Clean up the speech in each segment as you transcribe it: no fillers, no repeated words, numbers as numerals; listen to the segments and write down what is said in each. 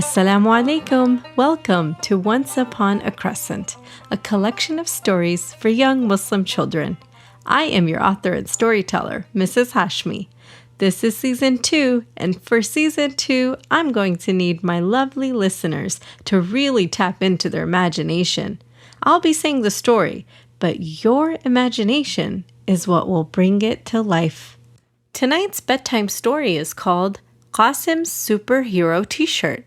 Assalamu alaikum. Welcome to Once Upon a Crescent, a collection of stories for young Muslim children. I am your author and storyteller, Mrs. Hashmi. This is Season 2, and for Season 2, I'm going to need my lovely listeners to really tap into their imagination. I'll be saying the story, but your imagination is what will bring it to life. Tonight's bedtime story is called Qasim's Superhero T-Shirt.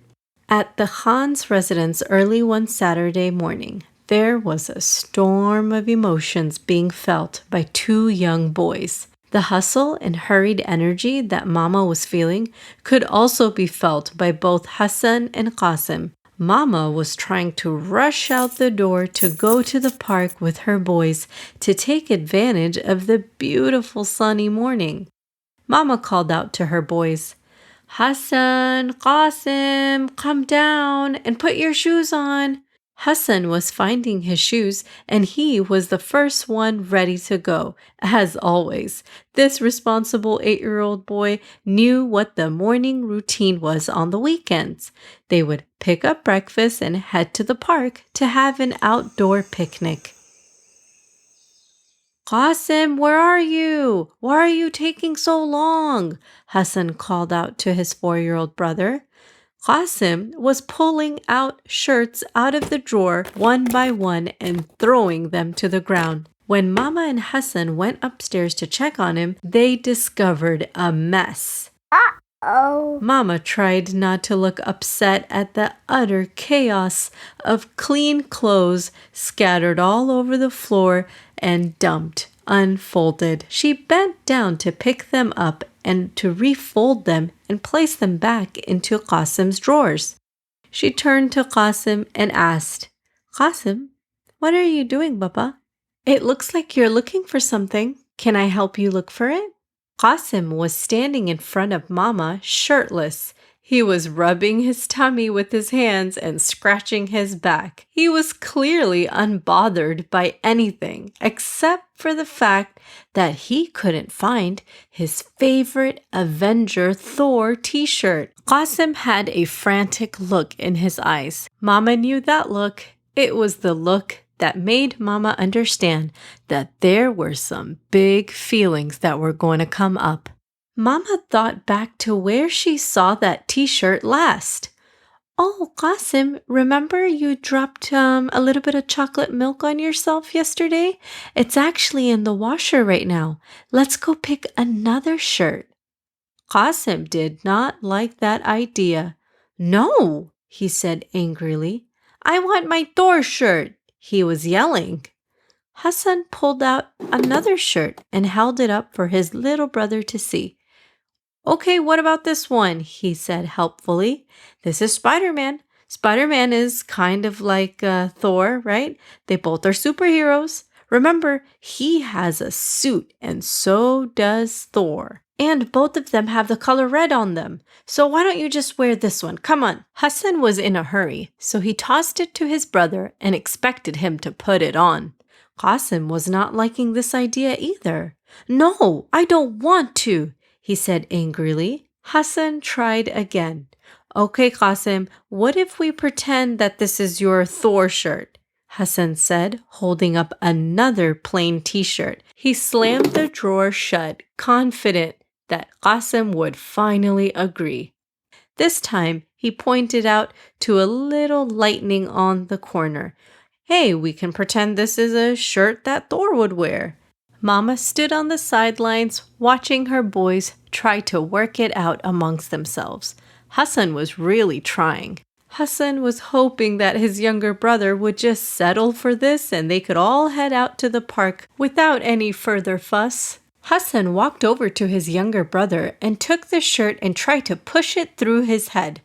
At the Khan's residence early one Saturday morning, there was a storm of emotions being felt by two young boys. The hustle and hurried energy that Mama was feeling could also be felt by both Hasan and Qasim. Mama was trying to rush out the door to go to the park with her boys to take advantage of the beautiful sunny morning. Mama called out to her boys, "Hasan, Qasim, come down and put your shoes on." Hasan was finding his shoes, and he was the first one ready to go. As always, this responsible 8-year-old boy knew what the morning routine was on the weekends. They would pick up breakfast and head to the park to have an outdoor picnic. "Qasim, where are you? Why are you taking so long?" Hasan called out to his 4-year-old brother. Qasim was pulling out shirts out of the drawer one by one and throwing them to the ground. When Mama and Hasan went upstairs to check on him, they discovered a mess. Mama tried not to look upset at the utter chaos of clean clothes scattered all over the floor and dumped, unfolded. She bent down to pick them up and to refold them and place them back into Qasim's drawers. She turned to Qasim and asked, "Qasim, what are you doing, Papa? It looks like you're looking for something. Can I help you look for it?" Qasim was standing in front of Mama, shirtless. He was rubbing his tummy with his hands and scratching his back. He was clearly unbothered by anything except for the fact that he couldn't find his favorite Avenger Thor t-shirt. Qasim had a frantic look in his eyes. Mama knew that look. It was the look that made Mama understand that there were some big feelings that were going to come up. Mama thought back to where she saw that t-shirt last. "Oh, Qasim, remember you dropped a little bit of chocolate milk on yourself yesterday? It's actually in the washer right now. Let's go pick another shirt." Qasim did not like that idea. "No," he said angrily. "I want my Thor shirt." He was yelling. Hasan pulled out another shirt and held it up for his little brother to see. "Okay, what about this one?" he said helpfully. "This is Spider-Man. Spider-Man is kind of like Thor, right? They both are superheroes. Remember, he has a suit and so does Thor. And both of them have the color red on them. So why don't you just wear this one? Come on." Hasan was in a hurry, so he tossed it to his brother and expected him to put it on. Qasim was not liking this idea either. "No, I don't want to," he said angrily. Hasan tried again. "Okay, Qasim, what if we pretend that this is your Thor shirt?" Hasan said, holding up another plain t-shirt. He slammed the drawer shut, confident that Qasim would finally agree. This time, he pointed out to a little lightning on the corner. "Hey, we can pretend this is a shirt that Thor would wear." Mama stood on the sidelines, watching her boys try to work it out amongst themselves. Hasan was really trying. Hasan was hoping that his younger brother would just settle for this and they could all head out to the park without any further fuss. Hasan walked over to his younger brother and took the shirt and tried to push it through his head.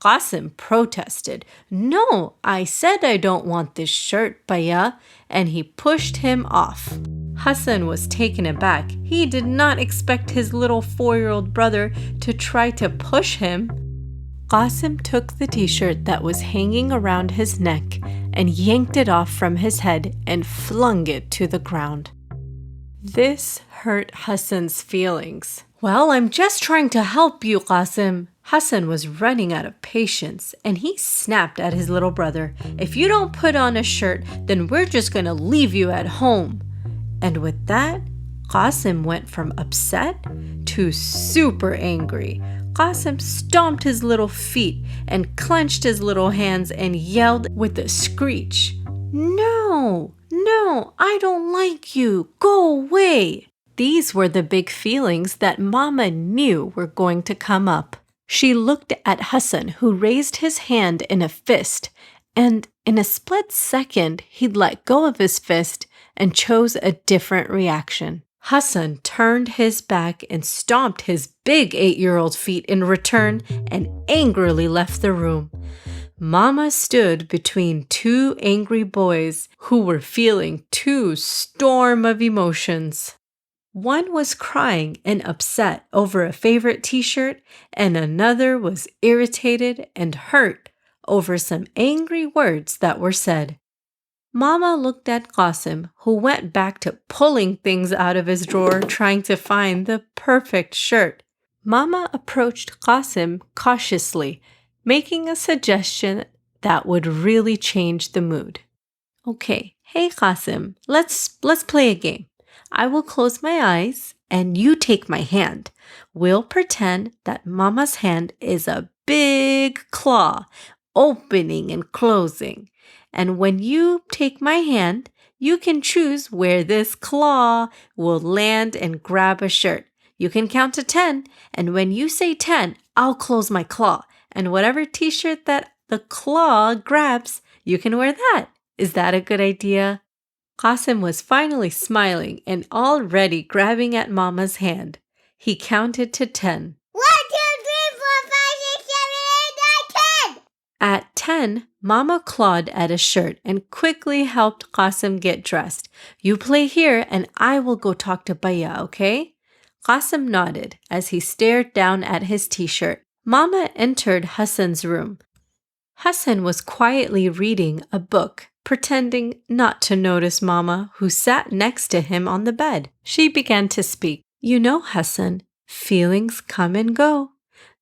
Qasim protested. "No, I said I don't want this shirt, Baya," and he pushed him off. Hasan was taken aback. He did not expect his little 4-year-old brother to try to push him. Qasim took the t-shirt that was hanging around his neck and yanked it off from his head and flung it to the ground. This hurt Hasan's feelings. "Well, I'm just trying to help you, Qasim," Hasan was running out of patience, and he snapped at his little brother, "If you don't put on a shirt, then we're just going to leave you at home." And with that, Qasim went from upset to super angry. Qasim stomped his little feet and clenched his little hands and yelled with a screech, "No, no, I don't like you. Go away." These were the big feelings that Mama knew were going to come up. She looked at Hasan, who raised his hand in a fist, and in a split second, he'd let go of his fist and chose a different reaction. Hasan turned his back and stomped his big 8-year-old feet in return and angrily left the room. Mama stood between two angry boys who were feeling two storms of emotions. One was crying and upset over a favorite t-shirt, and another was irritated and hurt over some angry words that were said. Mama looked at Qasim, who went back to pulling things out of his drawer trying to find the perfect shirt. Mama approached Qasim cautiously, making a suggestion that would really change the mood. "Okay, hey Qasim, let's play a game. I will close my eyes and you take my hand. We'll pretend that Mama's hand is a big claw, opening and closing. And when you take my hand, you can choose where this claw will land and grab a shirt. You can count to 10, and when you say 10, I'll close my claw. And whatever t-shirt that the claw grabs, you can wear that. Is that a good idea?" Qasim was finally smiling and already grabbing at Mama's hand. He counted to 10. 1, 2, 3, 4, 5, 6, 7, 8, 9, 10. At 10, Mama clawed at a shirt and quickly helped Qasim get dressed. "You play here and I will go talk to Baya, okay?" Qasim nodded as he stared down at his t-shirt. Mama entered Hasan's room. Hasan was quietly reading a book, pretending not to notice Mama, who sat next to him on the bed. She began to speak. "You know, Hasan, feelings come and go.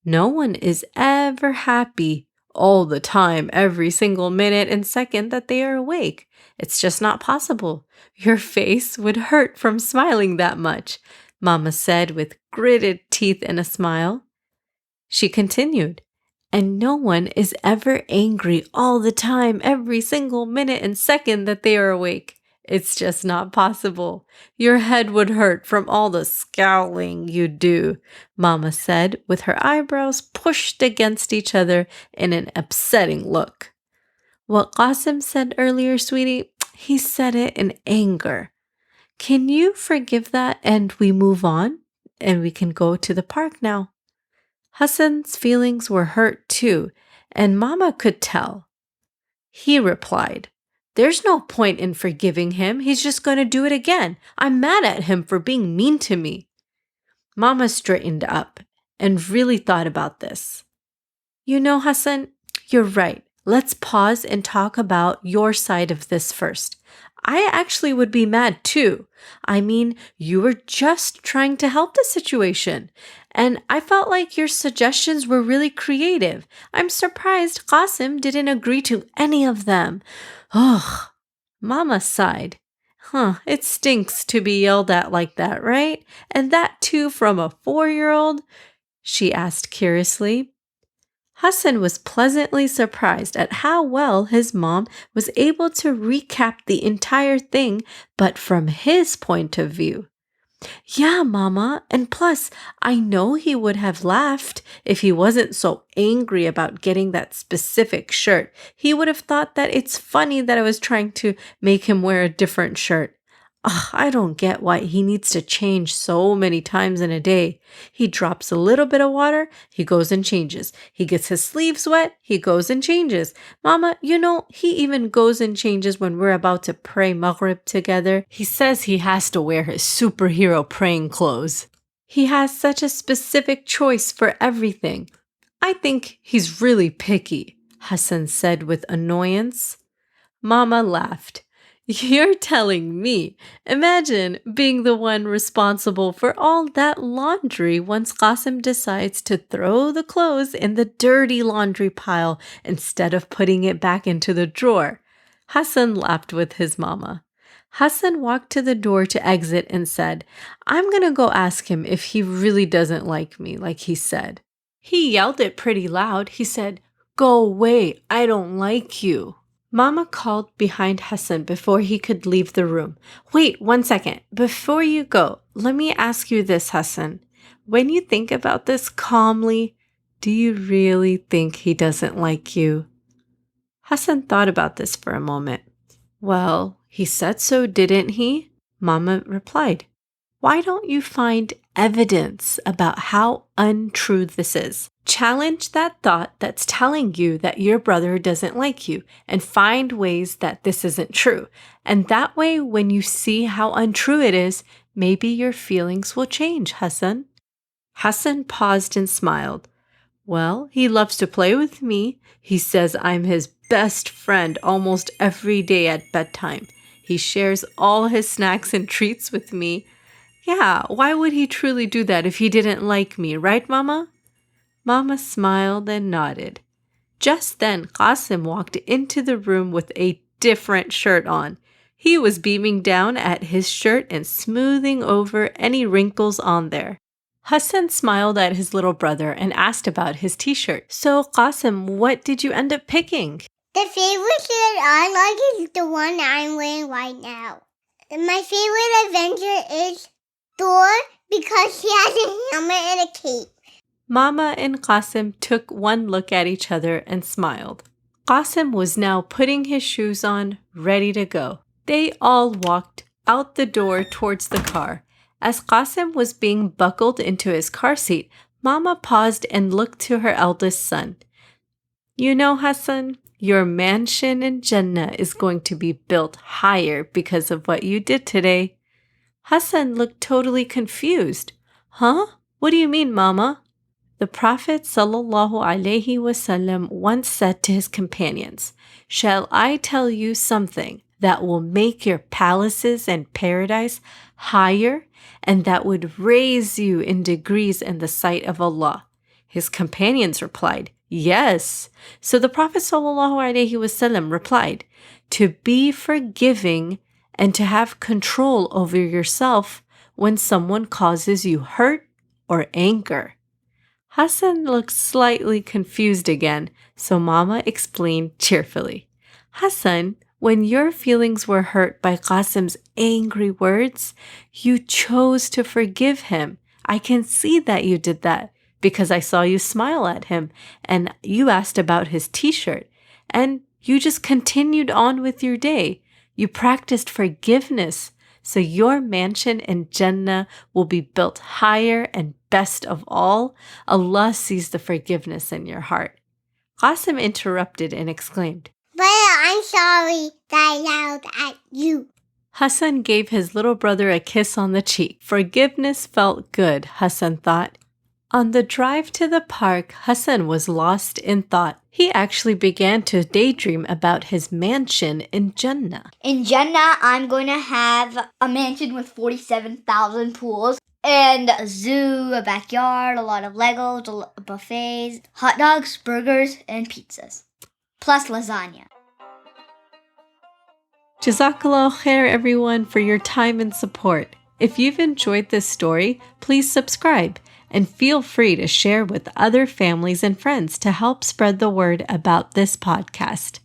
No one is ever happy all the time, every single minute and second that they are awake. It's just not possible. Your face would hurt from smiling that much," Mama said with gritted teeth and a smile. She continued, "And no one is ever angry all the time, every single minute and second that they are awake. It's just not possible. Your head would hurt from all the scowling you do," Mama said, with her eyebrows pushed against each other in an upsetting look. "What Qasim said earlier, sweetie, he said it in anger. Can you forgive that and we move on? And we can go to the park now." Hasan's feelings were hurt too, and Mama could tell. He replied, "There's no point in forgiving him. He's just going to do it again. I'm mad at him for being mean to me." Mama straightened up and really thought about this. "You know, Hasan, you're right. Let's pause and talk about your side of this first. I actually would be mad too. I mean, you were just trying to help the situation. And I felt like your suggestions were really creative. I'm surprised Qasim didn't agree to any of them." Ugh. Mama sighed. It stinks to be yelled at like that, right? And that too from a 4-year-old? She asked curiously. Hasan was pleasantly surprised at how well his mom was able to recap the entire thing, but from his point of view. "Yeah, Mama, and plus, I know he would have laughed if he wasn't so angry about getting that specific shirt. He would have thought that it's funny that I was trying to make him wear a different shirt. I don't get why he needs to change so many times in a day. He drops a little bit of water, he goes and changes. He gets his sleeves wet, he goes and changes. Mama, you know, he even goes and changes when we're about to pray Maghrib together. He says he has to wear his superhero praying clothes. He has such a specific choice for everything. I think he's really picky," Hasan said with annoyance. Mama laughed. You're telling me. Imagine being the one responsible for all that laundry once Qasim decides to throw the clothes in the dirty laundry pile instead of putting it back into the drawer. Hasan laughed with his mama. Hasan walked to the door to exit and said, I'm going to go ask him if he really doesn't like me, like he said. He yelled it pretty loud. He said, Go away, I don't like you. Mama called behind Hasan before he could leave the room. Wait 1 second. Before you go, let me ask you this, Hasan. When you think about this calmly, do you really think he doesn't like you? Hasan thought about this for a moment. Well, he said so, didn't he? Mama replied. Why don't you find evidence about how untrue this is? Challenge that thought that's telling you that your brother doesn't like you and find ways that this isn't true. And that way, when you see how untrue it is, maybe your feelings will change, Hasan. Hasan paused and smiled. Well, he loves to play with me. He says I'm his best friend almost every day at bedtime. He shares all his snacks and treats with me. Yeah, why would he truly do that if he didn't like me, right, Mama? Mama smiled and nodded. Just then, Qasim walked into the room with a different shirt on. He was beaming down at his shirt and smoothing over any wrinkles on there. Hasan smiled at his little brother and asked about his t-shirt. So, Qasim, what did you end up picking? The favorite shirt I like is the one I'm wearing right now. My favorite Avenger is Thor because he has a helmet and a cape. Mama and Qasim took one look at each other and smiled. Qasim was now putting his shoes on, ready to go. They all walked out the door towards the car. As Qasim was being buckled into his car seat, Mama paused and looked to her eldest son. You know, Hasan, your mansion in Jannah is going to be built higher because of what you did today. Hasan looked totally confused. Huh? What do you mean, Mama? The Prophet ﷺ once said to his companions, Shall I tell you something that will make your palaces and paradise higher and that would raise you in degrees in the sight of Allah? His companions replied, Yes. So the Prophet ﷺ replied, To be forgiving and to have control over yourself when someone causes you hurt or anger. Hasan looked slightly confused again, so Mama explained cheerfully. Hasan, when your feelings were hurt by Qasim's angry words, you chose to forgive him. I can see that you did that because I saw you smile at him and you asked about his t-shirt and you just continued on with your day. You practiced forgiveness, so your mansion in Jannah will be built higher and best of all, Allah sees the forgiveness in your heart. Qasim interrupted and exclaimed, But I'm sorry that I yelled at you. Hasan gave his little brother a kiss on the cheek. Forgiveness felt good, Hasan thought. On the drive to the park, Hasan was lost in thought. He actually began to daydream about his mansion in Jannah. In Jannah, I'm going to have a mansion with 47,000 pools and a zoo, a backyard, a lot of Legos, buffets, hot dogs, burgers, and pizzas, plus lasagna. Jazakallah khair, everyone, for your time and support. If you've enjoyed this story, please subscribe and feel free to share with other families and friends to help spread the word about this podcast.